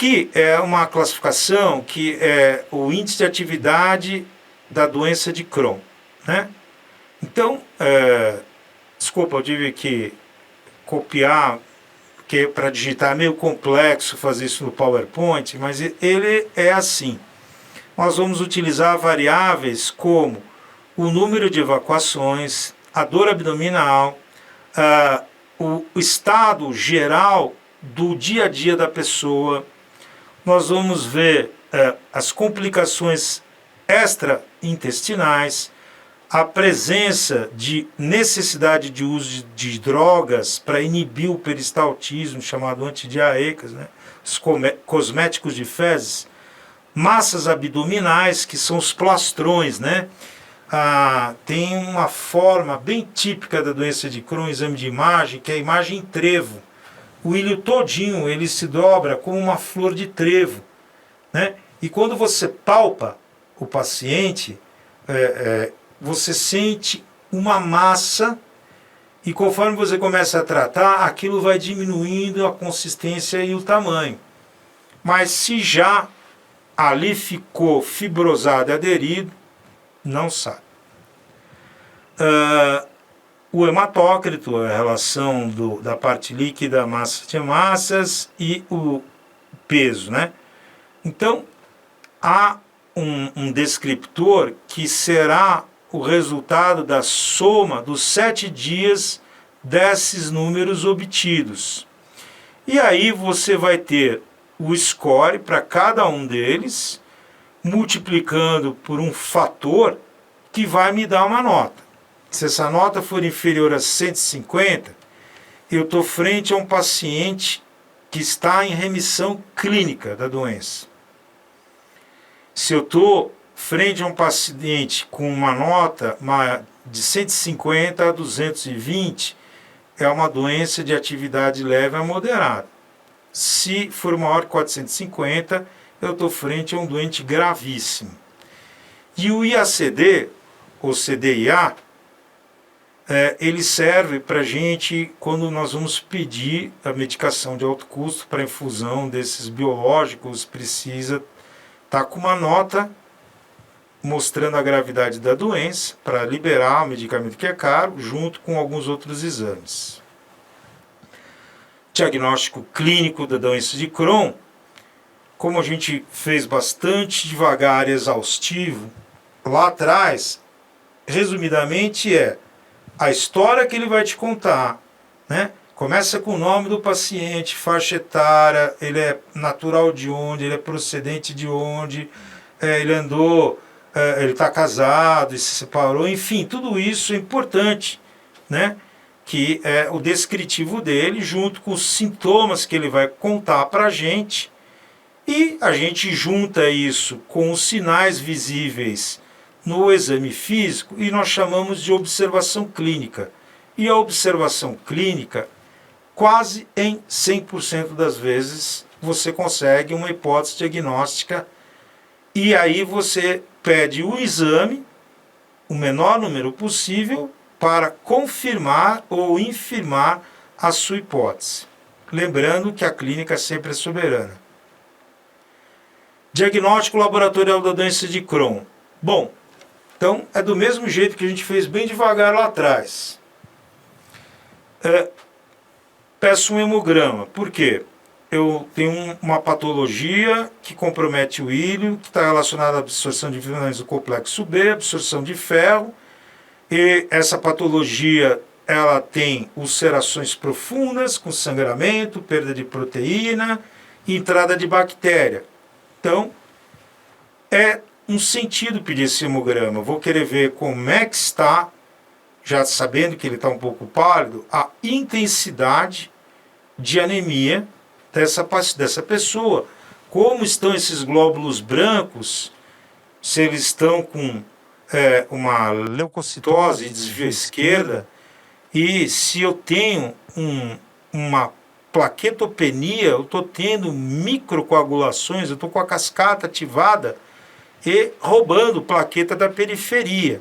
Aqui é uma classificação que é o índice de atividade da doença de Crohn, né? Então, desculpa, eu tive que copiar, porque para digitar é meio complexo fazer isso no PowerPoint, mas ele é assim. Nós vamos utilizar variáveis como o número de evacuações, a dor abdominal, o estado geral do dia a dia da pessoa. Nós vamos ver as complicações extraintestinais, a presença de necessidade de uso de drogas para inibir o peristaltismo, chamado antidiarreicas, né? Os cosméticos de fezes, massas abdominais, que são os plastrões, né? Tem uma forma bem típica da doença de Crohn, exame de imagem, que é a imagem em trevo. O ilho todinho ele se dobra como uma flor de trevo, né? E quando você palpa o paciente, você sente uma massa, e conforme você começa a tratar, aquilo vai diminuindo a consistência e o tamanho. Mas se já ali ficou fibrosado e aderido, não sai. O hematócrito, a relação da parte líquida, massa de massas, e o peso, né? Então, há um descriptor que será o resultado da soma dos 7 dias desses números obtidos. E aí você vai ter o score para cada um deles, multiplicando por um fator que vai me dar uma nota. Se essa nota for inferior a 150, eu estou frente a um paciente que está em remissão clínica da doença. Se eu estou frente a um paciente com uma nota de 150 a 220, é uma doença de atividade leve a moderada. Se for maior que 450, eu estou frente a um doente gravíssimo. E o IACD, ou CDIA, ele serve para a gente quando nós vamos pedir a medicação de alto custo para infusão desses biológicos, precisa estar com uma nota mostrando a gravidade da doença para liberar o medicamento que é caro, junto com alguns outros exames. Diagnóstico clínico da doença de Crohn, como a gente fez bastante devagar e exaustivo lá atrás, resumidamente a história que ele vai te contar, né? Começa com o nome do paciente, faixa etária, ele é natural de onde, ele é procedente de onde, ele andou, ele está casado e se separou, enfim, tudo isso é importante, né? Que é o descritivo dele, junto com os sintomas que ele vai contar para a gente, e a gente junta isso com os sinais visíveis no exame físico e nós chamamos de observação clínica. E a observação clínica, quase em 100% das vezes, você consegue uma hipótese diagnóstica e aí você pede o exame, o menor número possível, para confirmar ou infirmar a sua hipótese. Lembrando que a clínica sempre é soberana. Diagnóstico laboratorial da doença de Crohn. Bom, então é do mesmo jeito que a gente fez bem devagar lá atrás. Peço um hemograma. Por quê? Eu tenho uma patologia que compromete o ilho, que está relacionada à absorção de vitaminas do complexo B, absorção de ferro, e essa patologia ela tem ulcerações profundas, com sangramento, perda de proteína e entrada de bactéria. Então, é um sentido pedir esse hemograma. Eu vou querer ver como é que está, já sabendo que ele está um pouco pálido, a intensidade de anemia dessa pessoa. Como estão esses glóbulos brancos, se eles estão com uma leucocitose de desvio à esquerda, e se eu tenho uma plaquetopenia, eu estou tendo microcoagulações, eu estou com a cascata ativada e roubando plaqueta da periferia.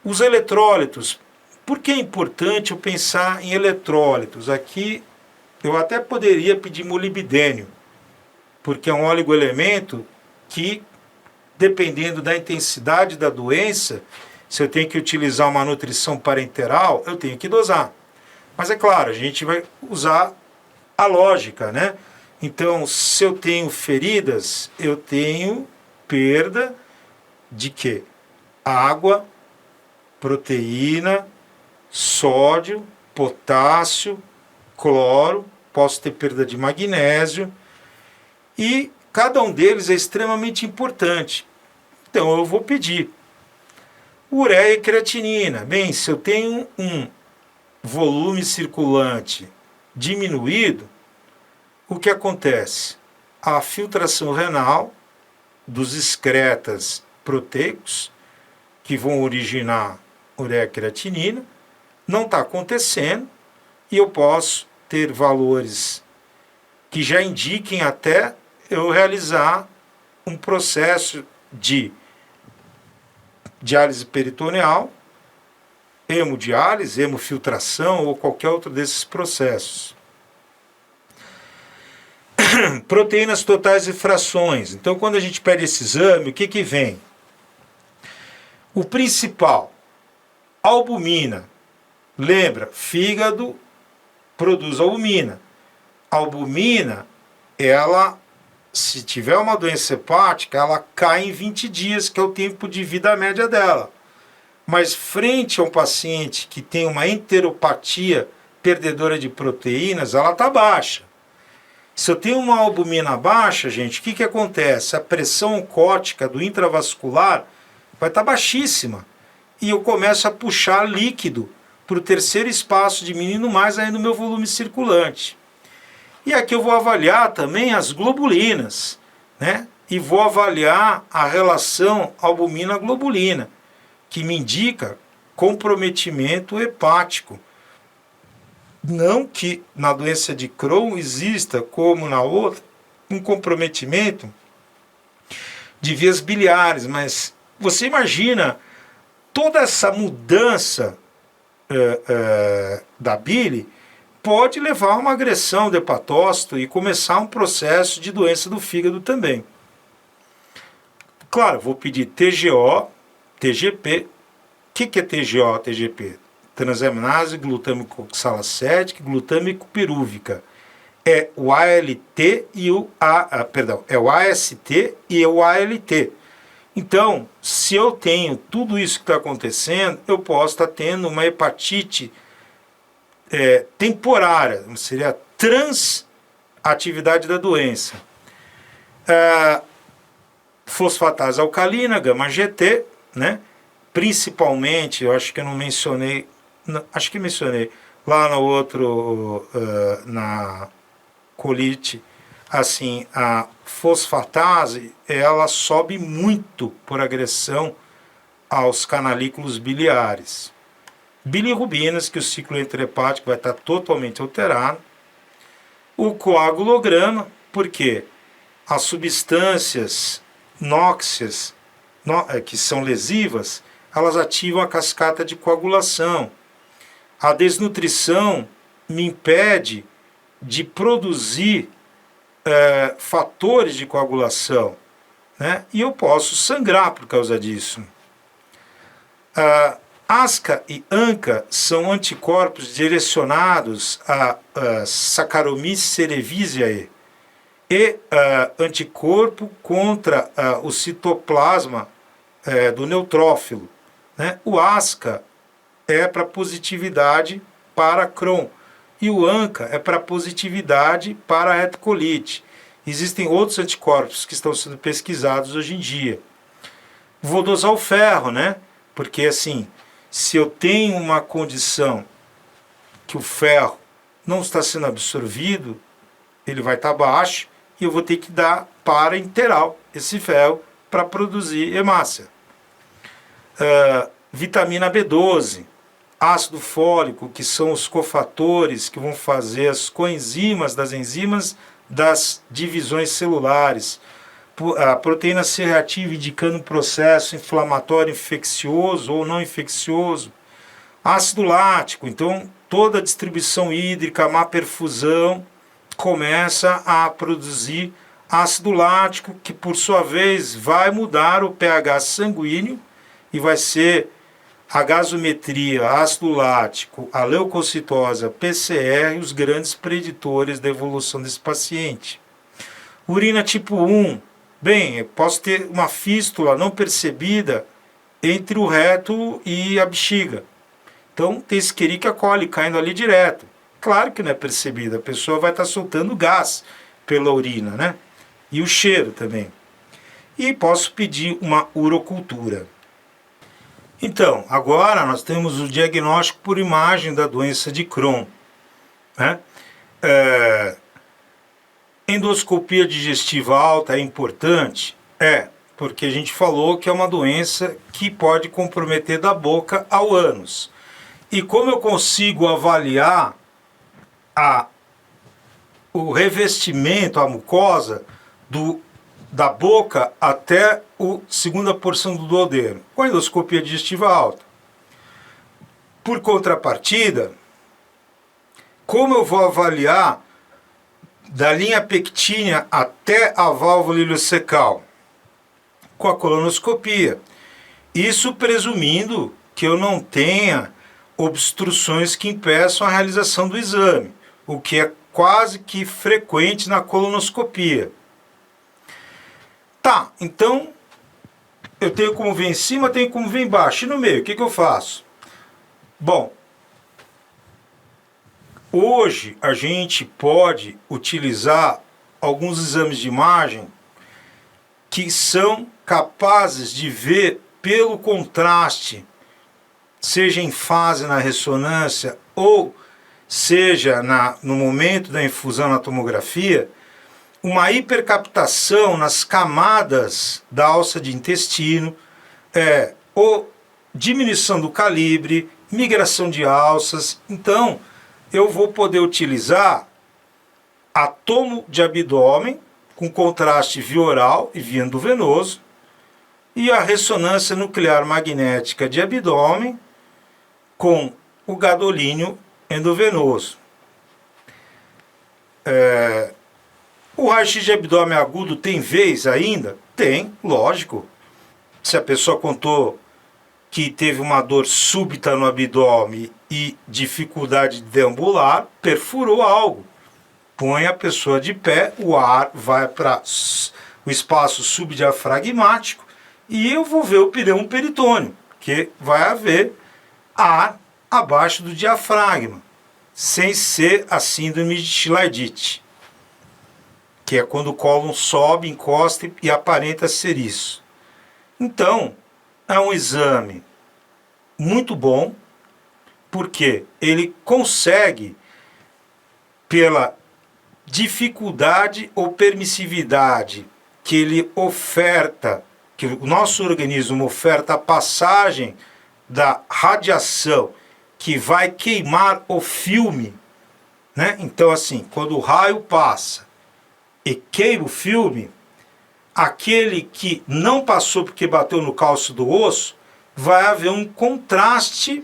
Os eletrólitos. Por que é importante eu pensar em eletrólitos? Aqui eu até poderia pedir molibdênio, porque é um oligoelemento que, dependendo da intensidade da doença, se eu tenho que utilizar uma nutrição parenteral, eu tenho que dosar. Mas é claro, a gente vai usar a lógica, né? Então, se eu tenho feridas, eu tenho perda de quê? Água, proteína, sódio, potássio, cloro, posso ter perda de magnésio, e cada um deles é extremamente importante. Então eu vou pedir ureia e creatinina. Bem, se eu tenho um volume circulante diminuído, o que acontece? A filtração renal dos excretas proteicos, que vão originar ureia e creatinina, não está acontecendo, e eu posso ter valores que já indiquem até eu realizar um processo de diálise peritoneal, hemodiálise, hemofiltração ou qualquer outro desses processos. Proteínas totais e frações. Então, quando a gente pede esse exame, o que vem? O principal, albumina. Lembra, fígado produz albumina. A albumina, ela, se tiver uma doença hepática, ela cai em 20 dias, que é o tempo de vida média dela. Mas frente a um paciente que tem uma enteropatia perdedora de proteínas, ela está baixa. Se eu tenho uma albumina baixa, gente, o que acontece? A pressão oncótica do intravascular vai estar baixíssima. E eu começo a puxar líquido para o terceiro espaço, diminuindo mais ainda o meu volume circulante. E aqui eu vou avaliar também as globulinas, né? E vou avaliar a relação albumina-globulina, que me indica comprometimento hepático. Não que na doença de Crohn exista, como na outra, um comprometimento de vias biliares, mas você imagina toda essa mudança da bile pode levar a uma agressão do hepatócito e começar um processo de doença do fígado também. Claro, vou pedir TGO, TGP. O que é TGO, TGP? Transaminase glutâmico oxalacética, glutâmico pirúvica. É o ALT e o é o AST e o ALT. Então, se eu tenho tudo isso que está acontecendo, eu posso estar tendo uma hepatite temporária, seria a transatividade da doença. Fosfatase alcalina, gama-GT, né? Principalmente, eu acho que eu não mencionei, acho que mencionei lá no outro, na colite, assim, a fosfatase, ela sobe muito por agressão aos canalículos biliares. Bilirrubinas, que o ciclo enterhepático vai estar totalmente alterado. O coagulograma, porque as substâncias nóxicas, que são lesivas, elas ativam a cascata de coagulação. A desnutrição me impede de produzir fatores de coagulação, né? E eu posso sangrar por causa disso. ASCA e ANCA são anticorpos direcionados a Saccharomyces cerevisiae e anticorpo contra o citoplasma do neutrófilo, né? O ASCA é para positividade para Crohn e o ANCA é para positividade para a retocolite. Existem outros anticorpos que estão sendo pesquisados hoje em dia. Vou dosar o ferro, né? Porque assim, se eu tenho uma condição que o ferro não está sendo absorvido, ele vai estar baixo e eu vou ter que dar para interal esse ferro para produzir hemácia. Vitamina B12, ácido fólico, que são os cofatores que vão fazer as coenzimas das enzimas das divisões celulares. A proteína C reativa indicando um processo inflamatório infeccioso ou não infeccioso. Ácido lático, então toda a distribuição hídrica, má perfusão, começa a produzir ácido lático, que por sua vez vai mudar o pH sanguíneo e vai ser a gasometria, ácido lático, a leucocitose, a PCR, os grandes preditores da evolução desse paciente. Urina tipo 1, bem, eu posso ter uma fístula não percebida entre o reto e a bexiga. Então tem Escherichia coli caindo ali direto. Claro que não é percebida, a pessoa vai estar soltando gás pela urina, né? E o cheiro também. E posso pedir uma urocultura. Então, agora nós temos o diagnóstico por imagem da doença de Crohn, né? Endoscopia digestiva alta é importante? Porque a gente falou que é uma doença que pode comprometer da boca ao ânus. E como eu consigo avaliar o revestimento, a mucosa da boca até a segunda porção do duodeno? Com a endoscopia digestiva alta. Por contrapartida, como eu vou avaliar da linha pectínea até a válvula ileocecal? Com a colonoscopia. Isso presumindo que eu não tenha obstruções que impeçam a realização do exame, o que é quase que frequente na colonoscopia. Tá, então eu tenho como ver em cima, tenho como ver embaixo. E no meio, o que eu faço? Bom, hoje a gente pode utilizar alguns exames de imagem que são capazes de ver pelo contraste, seja em fase na ressonância ou seja no momento da infusão na tomografia, uma hipercaptação nas camadas da alça de intestino, ou diminuição do calibre, migração de alças. Então, eu vou poder utilizar a tomo de abdômen com contraste via oral e via endovenoso e a ressonância nuclear magnética de abdômen com o gadolínio endovenoso. O raio-x de abdômen agudo tem vez ainda? Tem, lógico. Se a pessoa contou que teve uma dor súbita no abdômen e dificuldade de deambular, perfurou algo. Põe a pessoa de pé, o ar vai para o espaço subdiafragmático e eu vou ver o pirão peritônio, que vai haver ar abaixo do diafragma, sem ser a síndrome de Chilaidite, que é quando o cólon sobe, encosta e aparenta ser isso. Então, é um exame muito bom, porque ele consegue, pela dificuldade ou permissividade que ele oferta, que o nosso organismo oferta a passagem da radiação que vai queimar o filme, né? Então, assim, quando o raio passa e queima o filme, aquele que não passou porque bateu no cálcio do osso, vai haver um contraste,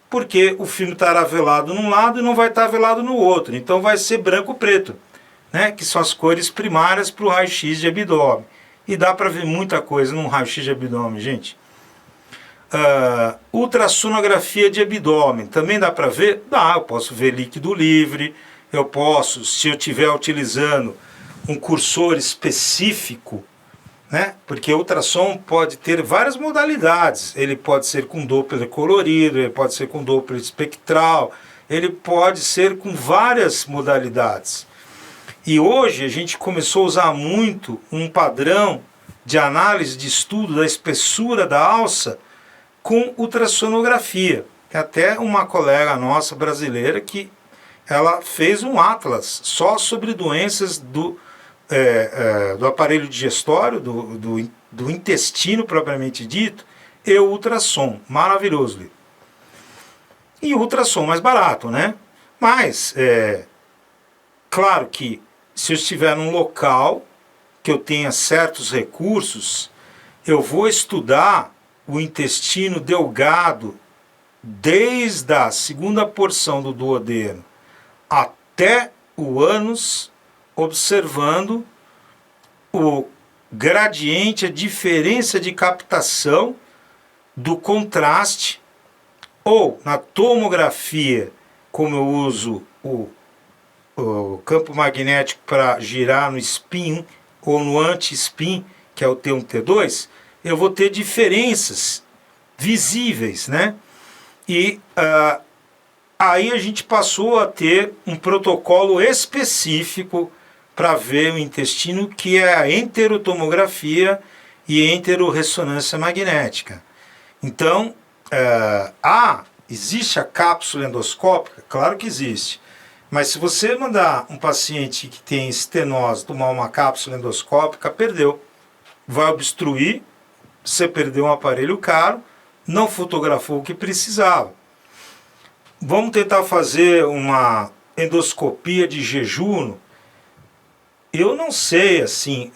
porque o filme estará velado num lado e não vai estar velado no outro. Então vai ser branco-preto, né? Que são as cores primárias para o raio-x de abdômen. E dá para ver muita coisa num raio-x de abdômen, gente. Ultrassonografia de abdômen, também dá para ver? Dá, eu posso ver líquido livre, eu posso, se eu estiver utilizando um cursor específico, né? Porque o ultrassom pode ter várias modalidades. Ele pode ser com Doppler colorido, ele pode ser com Doppler espectral, ele pode ser com várias modalidades. E hoje a gente começou a usar muito um padrão de análise de estudo da espessura da alça com ultrassonografia. Até uma colega nossa brasileira que ela fez um atlas só sobre doenças do aparelho digestório, do intestino propriamente dito, e o ultrassom, maravilhoso. E o ultrassom mais barato, né? Mas, claro que se eu estiver num local que eu tenha certos recursos, eu vou estudar o intestino delgado desde a segunda porção do duodeno até o ânus, observando o gradiente, a diferença de captação do contraste, ou na tomografia, como eu uso o campo magnético para girar no spin ou no anti-spin, que é o T1, T2, eu vou ter diferenças visíveis, né? E aí a gente passou a ter um protocolo específico para ver o intestino, que é a enterotomografia e enteroressonância magnética. Então, existe a cápsula endoscópica? Claro que existe. Mas se você mandar um paciente que tem estenose tomar uma cápsula endoscópica, perdeu. Vai obstruir, você perdeu um aparelho caro, não fotografou o que precisava. Vamos tentar fazer uma endoscopia de jejum. Eu não sei assim,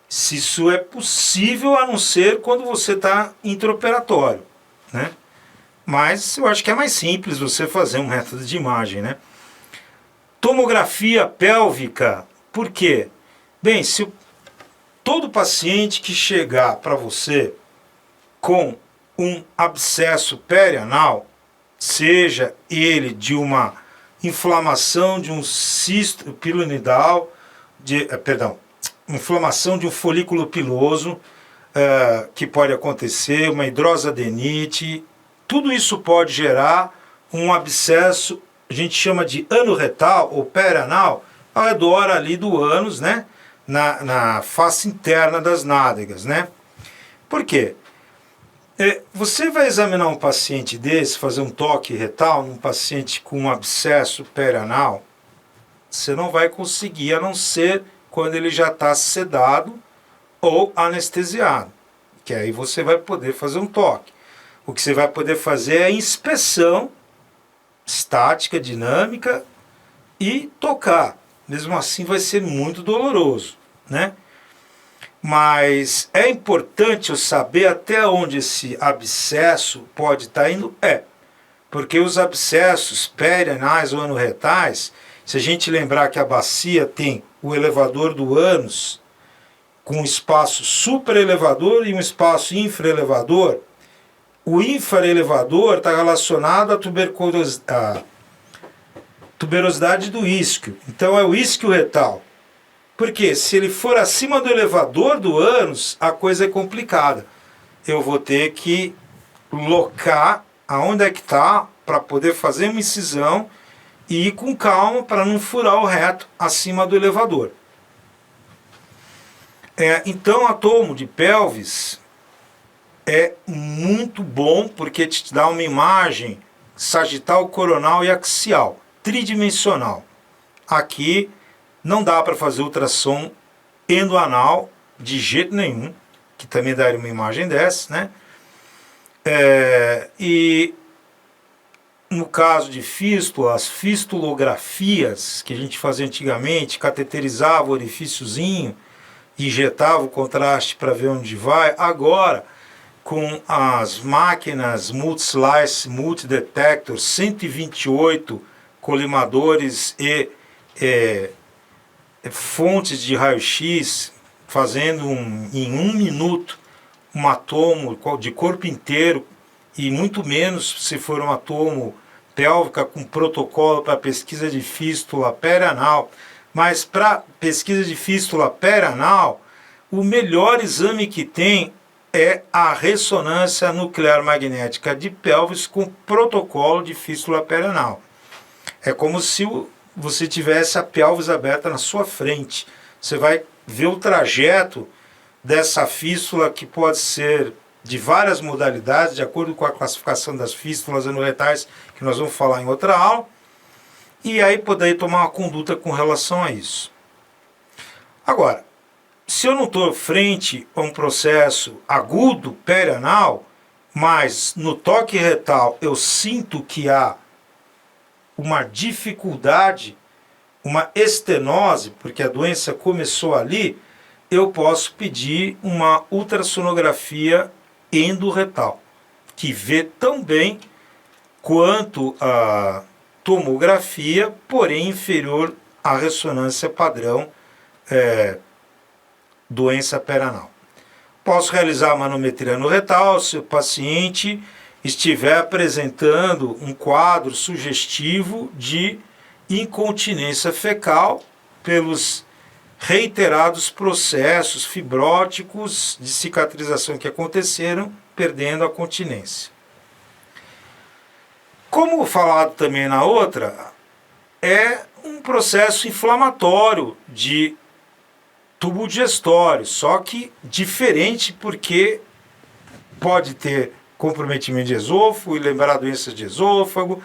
se isso é possível, a não ser quando você está intraoperatório, né? Mas eu acho que é mais simples você fazer um método de imagem, né? Tomografia pélvica, por quê? Bem, se todo paciente que chegar para você com um abscesso perianal, seja ele de uma inflamação de um cisto pilonidal, inflamação de um folículo piloso, que pode acontecer, uma hidrosadenite, tudo isso pode gerar um abscesso, a gente chama de anorretal ou perianal, ao redor ali do ânus, né? Na face interna das nádegas, né? Por quê? Você vai examinar um paciente desse, fazer um toque retal num paciente com um abscesso perianal, você não vai conseguir, a não ser quando ele já está sedado ou anestesiado, que aí você vai poder fazer um toque. O que você vai poder fazer é inspeção estática, dinâmica e tocar. Mesmo assim vai ser muito doloroso, né? Mas é importante eu saber até onde esse abscesso pode estar indo. Porque os abscessos perianais ou anorretais, se a gente lembrar que a bacia tem o elevador do ânus, com um espaço supraelevador e um espaço infraelevador, o infraelevador está relacionado à tuberosidade do isquio. Então é o isquio retal. Porque se ele for acima do elevador do ânus, a coisa é complicada. Eu vou ter que locar aonde é que está para poder fazer uma incisão e ir com calma para não furar o reto acima do elevador. Então a tomo de pelvis é muito bom porque te dá uma imagem sagital, coronal e axial, tridimensional. Aqui não dá para fazer ultrassom endoanal de jeito nenhum, que também daria uma imagem dessa, né? E no caso de fístula, as fistulografias que a gente fazia antigamente, cateterizava o orifíciozinho, injetava o contraste para ver onde vai. Agora, com as máquinas multi-slice, multi-detector, 128 colimadores e fontes de raio-x, fazendo em 1 minuto um tomo de corpo inteiro, e muito menos se for uma tomo pélvica com protocolo para pesquisa de fístula perianal. Mas para pesquisa de fístula perianal, o melhor exame que tem é a ressonância nuclear magnética de pelvis com protocolo de fístula perianal. É como se você tivesse a pelvis aberta na sua frente. Você vai ver o trajeto dessa fístula, que pode ser de várias modalidades, de acordo com a classificação das fístulas anorretais, que nós vamos falar em outra aula, e aí poder tomar uma conduta com relação a isso. Agora, se eu não estou frente a um processo agudo perianal, mas no toque retal eu sinto que há uma dificuldade, uma estenose, porque a doença começou ali, eu posso pedir uma ultrassonografia endorretal, que vê tão bem quanto a tomografia, porém inferior à ressonância padrão doença perianal. Posso realizar a manometria no retal se o paciente estiver apresentando um quadro sugestivo de incontinência fecal pelos reiterados processos fibróticos de cicatrização que aconteceram, perdendo a continência. Como falado também na outra, é um processo inflamatório de tubo digestório, só que diferente porque pode ter comprometimento de esôfago, e lembrar doenças de esôfago,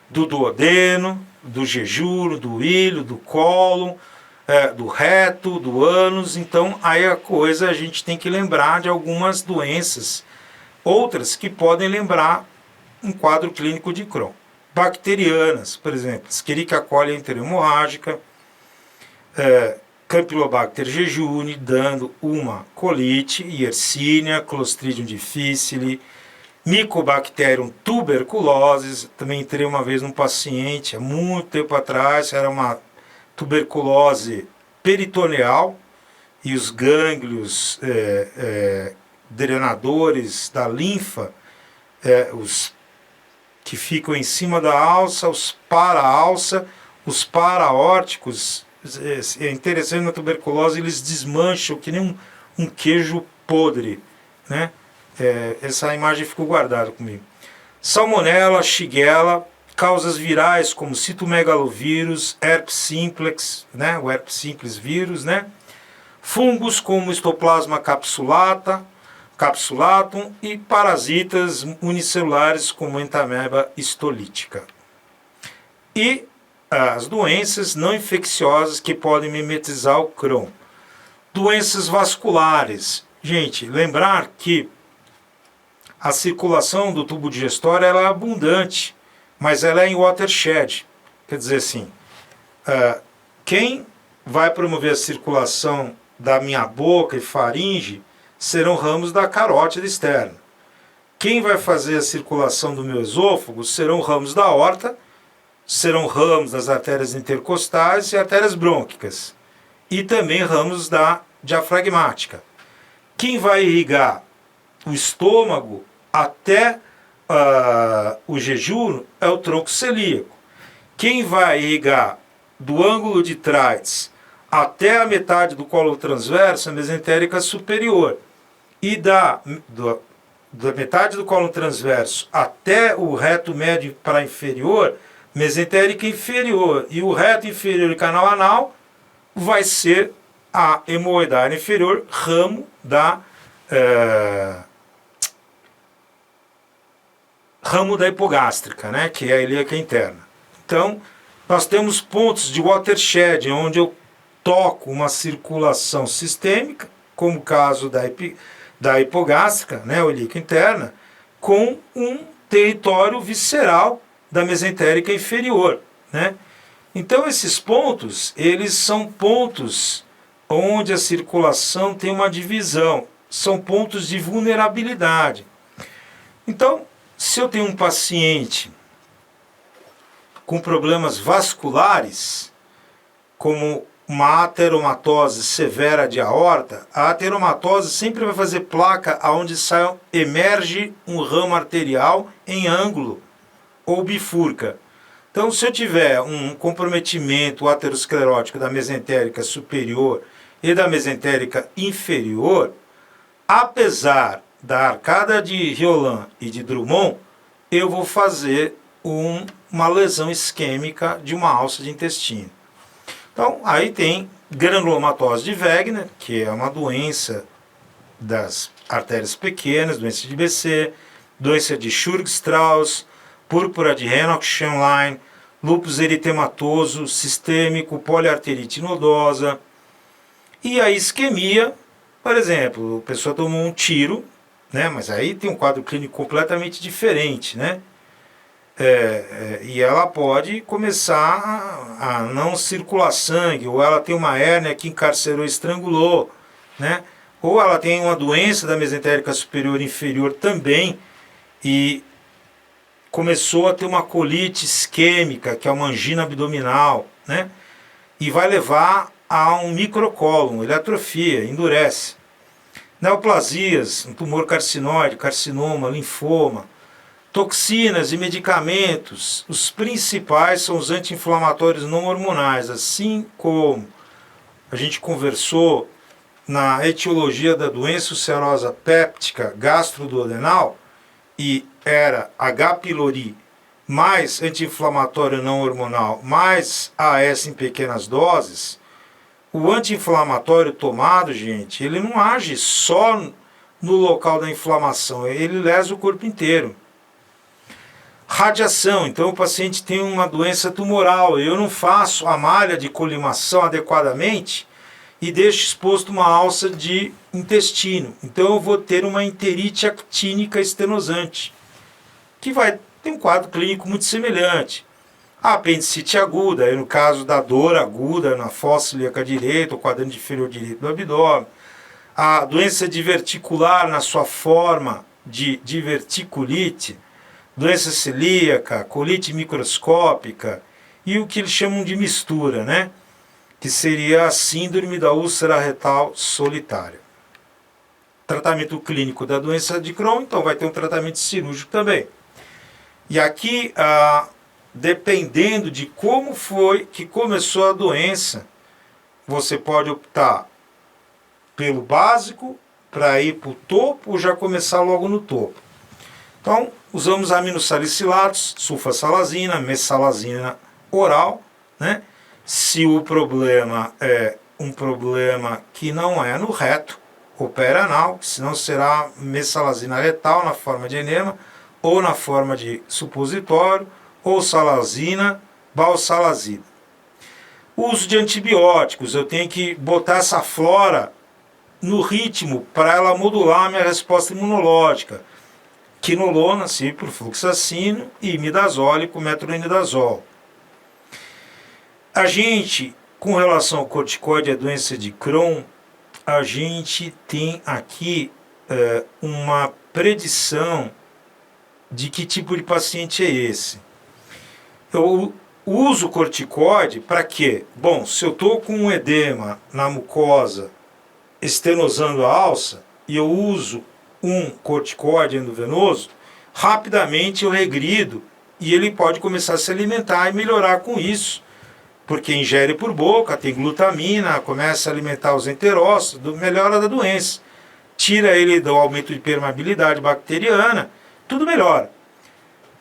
do duodeno, do jejum, do ilho, do cólon, do reto, do ânus. Então aí a gente tem que lembrar de algumas doenças, outras que podem lembrar um quadro clínico de Crohn. Bacterianas, por exemplo, Escherichia coli enterohemorrágica, Campylobacter jejuni, dando uma colite, Yersinia, Clostridium difficile, Mycobacterium tuberculosis. Também entrei uma vez num paciente, há muito tempo atrás, era uma tuberculose peritoneal, e os gânglios drenadores da linfa, os que ficam em cima da alça, os para-alça, os para-órticos. É interessante, na tuberculose eles desmancham que nem um queijo podre, né? Essa imagem ficou guardada comigo. Salmonella, Shigella, causas virais como citomegalovírus, herpes simplex, né? O herpes simplex vírus, né? Fungos como Histoplasma capsulatum e parasitas unicelulares como Entamoeba histolítica. E as doenças não infecciosas que podem mimetizar o Crohn. Doenças vasculares. Gente, lembrar que a circulação do tubo digestório ela é abundante, mas ela é em watershed. Quer dizer assim, quem vai promover a circulação da minha boca e faringe serão ramos da carótida externa. Quem vai fazer a circulação do meu esôfago serão ramos da aorta, serão ramos das artérias intercostais e artérias brônquicas, e também ramos da diafragmática. Quem vai irrigar o estômago até o jejum é o tronco celíaco. Quem vai irrigar do ângulo de trás até a metade do colo transverso é a mesentérica superior, e da metade do colo transverso até o reto médio para inferior, mesentérica inferior, e o reto inferior e canal anal vai ser a hemoidade inferior, ramo da hipogástrica, né, que é a ilíaca interna. Então, nós temos pontos de watershed, onde eu toco uma circulação sistêmica, como o caso da hipogástrica, né, a ilíaca interna, com um território visceral da mesentérica inferior, né? Então esses pontos, eles são pontos onde a circulação tem uma divisão, são pontos de vulnerabilidade. Então, se eu tenho um paciente com problemas vasculares, como uma ateromatose severa de aorta, a ateromatose sempre vai fazer placa onde emerge um ramo arterial em ângulo ou bifurca. Então, se eu tiver um comprometimento aterosclerótico da mesentérica superior e da mesentérica inferior, apesar da arcada de Riolan e de Drummond, eu vou fazer uma lesão isquêmica de uma alça de intestino. Então, aí tem granulomatose de Wegener, que é uma doença das artérias pequenas, doença de BC, doença de Churg-Strauss, púrpura de Renox-Schönlein, lúpus eritematoso sistêmico, poliarterite nodosa. E a isquemia, por exemplo, a pessoa tomou um tiro, né, mas aí tem um quadro clínico completamente diferente, né? E ela pode começar a não circular sangue, ou ela tem uma hérnia que encarcerou e estrangulou, né? Ou ela tem uma doença da mesentérica superior e inferior também, e começou a ter uma colite isquêmica, que é uma angina abdominal, né? E vai levar a um microcólon, ele atrofia, endurece. Neoplasias, um tumor carcinóide, carcinoma, linfoma, toxinas e medicamentos, os principais são os anti-inflamatórios não hormonais, assim como a gente conversou na etiologia da doença ulcerosa péptica gastroduodenal, e era H. pylori mais anti-inflamatório não hormonal mais AS em pequenas doses, o anti-inflamatório tomado, gente, ele não age só no local da inflamação, ele lesa o corpo inteiro. Radiação, então o paciente tem uma doença tumoral, eu não faço a malha de colimação adequadamente e deixo exposto uma alça de intestino, então eu vou ter uma enterite actínica estenosante, que vai ter um quadro clínico muito semelhante. A apendicite aguda, aí no caso da dor aguda na fossa ilíaca direita, o quadrante inferior direito do abdômen. A doença diverticular na sua forma de diverticulite, doença celíaca, colite microscópica e o que eles chamam de mistura, né? Que seria a síndrome da úlcera retal solitária. Tratamento clínico da doença de Crohn, então vai ter um tratamento cirúrgico também. E aqui, dependendo de como foi que começou a doença, você pode optar pelo básico para ir para o topo ou já começar logo no topo. Então, usamos aminosalicilatos, sulfasalazina, messalazina oral, né? Se o problema é um problema que não é no reto ou perianal, senão será messalazina retal na forma de enema, ou na forma de supositório, ou salazina, valsalazina. Uso de antibióticos, eu tenho que botar essa flora no ritmo para ela modular a minha resposta imunológica. Quinolona, ciprofloxacino, e imidazole com metronidazol. A gente, com relação ao corticoide e a doença de Crohn, a gente tem aqui uma predição de que tipo de paciente é esse. Eu uso corticoide para quê? Bom, se eu estou com um edema na mucosa estenosando a alça e eu uso um corticoide endovenoso, rapidamente eu regrido e ele pode começar a se alimentar e melhorar com isso, porque ingere por boca, tem glutamina, começa a alimentar os enterócitos, melhora da doença, tira ele do aumento de permeabilidade bacteriana, tudo melhora.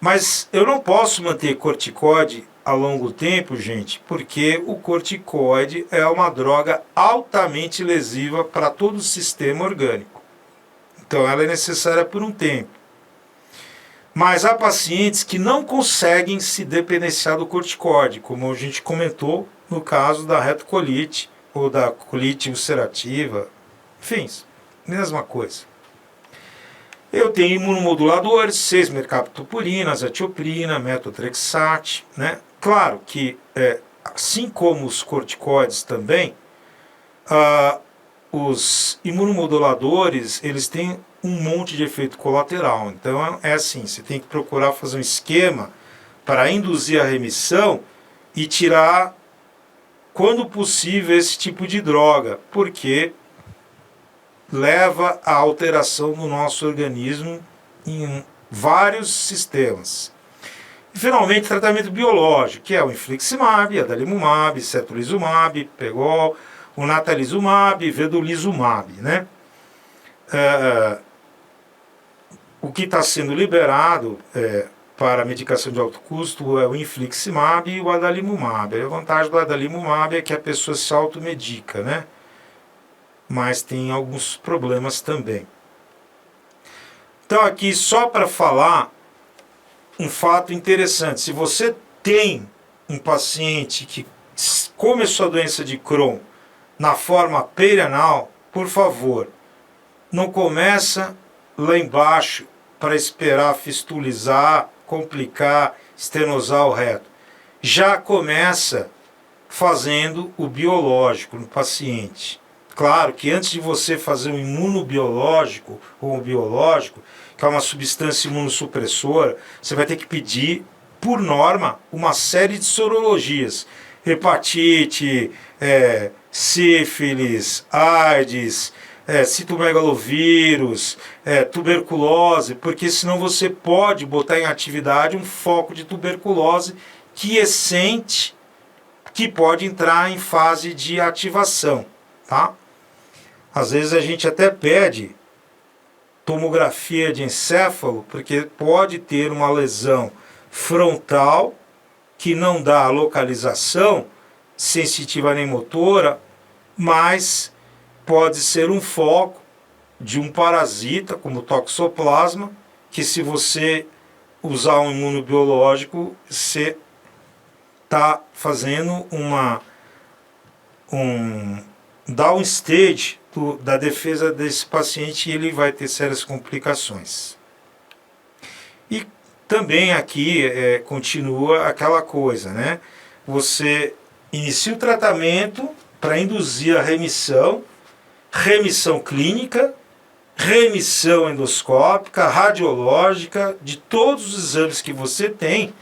Mas eu não posso manter corticoide a longo tempo, gente, porque o corticoide é uma droga altamente lesiva para todo o sistema orgânico. Então ela é necessária por um tempo. Mas há pacientes que não conseguem se dependenciar do corticoide, como a gente comentou no caso da retocolite ou da colite ulcerativa, enfim, mesma coisa. Eu tenho imunomoduladores, 6-mercaptopurina, azatioprina, metotrexate, né? Claro que, assim como os corticoides também, os imunomoduladores, eles têm um monte de efeito colateral. Então é assim, você tem que procurar fazer um esquema para induzir a remissão e tirar, quando possível, esse tipo de droga, porque leva à alteração do nosso organismo em vários sistemas. E, finalmente, tratamento biológico, que é o infliximab, adalimumab, cetulizumab, pegol, o natalizumab, vedolizumab, né? O que está sendo liberado para medicação de alto custo é o infliximab e o adalimumab. A vantagem do adalimumab é que a pessoa se automedica, né? Mas tem alguns problemas também. Então aqui só para falar um fato interessante, se você tem um paciente que começou a doença de Crohn na forma perianal, por favor, não começa lá embaixo para esperar fistulizar, complicar, estenosar o reto. Já começa fazendo o biológico no paciente. Claro que antes de você fazer um imunobiológico ou um biológico, que é uma substância imunossupressora, você vai ter que pedir, por norma, uma série de sorologias. hepatite, sífilis, AIDS, citomegalovírus, tuberculose, porque senão você pode botar em atividade um foco de tuberculose quiescente, que pode entrar em fase de ativação, tá? Às vezes a gente até pede tomografia de encéfalo, porque pode ter uma lesão frontal que não dá a localização sensitiva nem motora, mas pode ser um foco de um parasita, como o toxoplasma, que se você usar um imunobiológico, você está fazendo um downstage da defesa desse paciente, e ele vai ter sérias complicações. E também aqui continua aquela coisa, né? Você inicia o tratamento para induzir a remissão clínica, remissão endoscópica, radiológica, de todos os exames que você tem,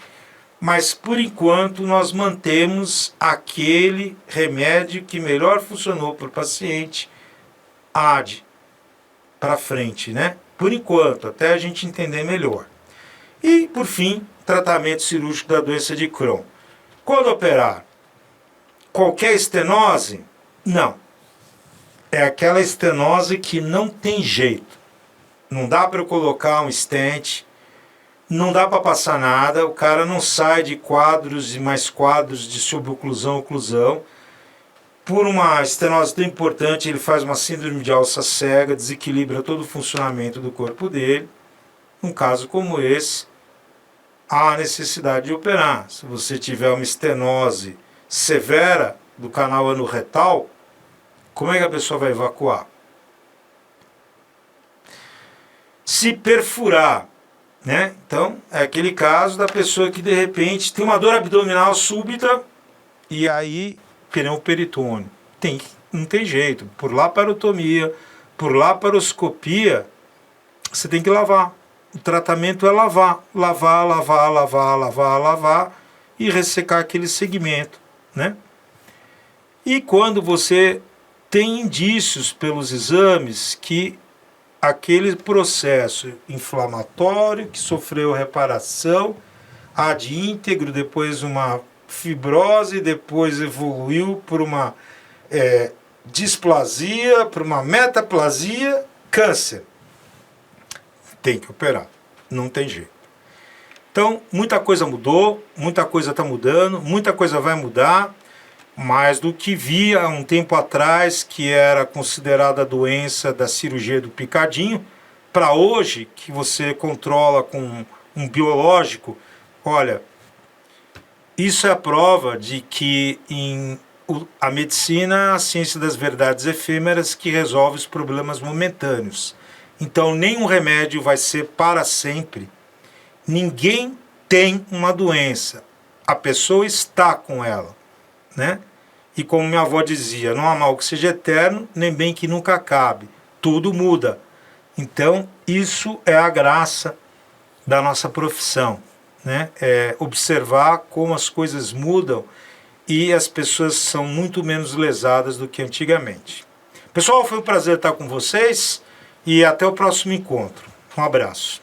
mas por enquanto nós mantemos aquele remédio que melhor funcionou para o paciente, AD, para frente, né? Por enquanto, até a gente entender melhor. E, por fim, tratamento cirúrgico da doença de Crohn. Quando operar? Qualquer estenose? Não. É aquela estenose que não tem jeito. Não dá para eu colocar um stent, não dá para passar nada, o cara não sai de quadros e mais quadros de suboclusão, oclusão. Por uma estenose tão importante, ele faz uma síndrome de alça cega, desequilibra todo o funcionamento do corpo dele. Num caso como esse, há necessidade de operar. Se você tiver uma estenose severa do canal anorretal, como é que a pessoa vai evacuar? Se perfurar, né? Então, é aquele caso da pessoa que de repente tem uma dor abdominal súbita e aí pneuperitônio. Não tem jeito. Por laparotomia, por laparoscopia, você tem que lavar. O tratamento é lavar e ressecar aquele segmento, né? E quando você tem indícios pelos exames que aquele processo inflamatório que sofreu reparação ad íntegro, depois uma fibrose, depois evoluiu por uma displasia, por uma metaplasia, câncer. Tem que operar, não tem jeito. Então, muita coisa mudou, muita coisa está mudando, muita coisa vai mudar, mas do que via há um tempo atrás, que era considerada a doença da cirurgia do picadinho, para hoje, que você controla com um biológico, olha, isso é a prova de que a medicina é a ciência das verdades efêmeras que resolve os problemas momentâneos. Então, nenhum remédio vai ser para sempre. Ninguém tem uma doença. A pessoa está com ela, né? E como minha avó dizia, não há mal que seja eterno, nem bem que nunca acabe. Tudo muda. Então, isso é a graça da nossa profissão, né? É observar como as coisas mudam e as pessoas são muito menos lesadas do que antigamente. Pessoal, foi um prazer estar com vocês e até o próximo encontro. Um abraço.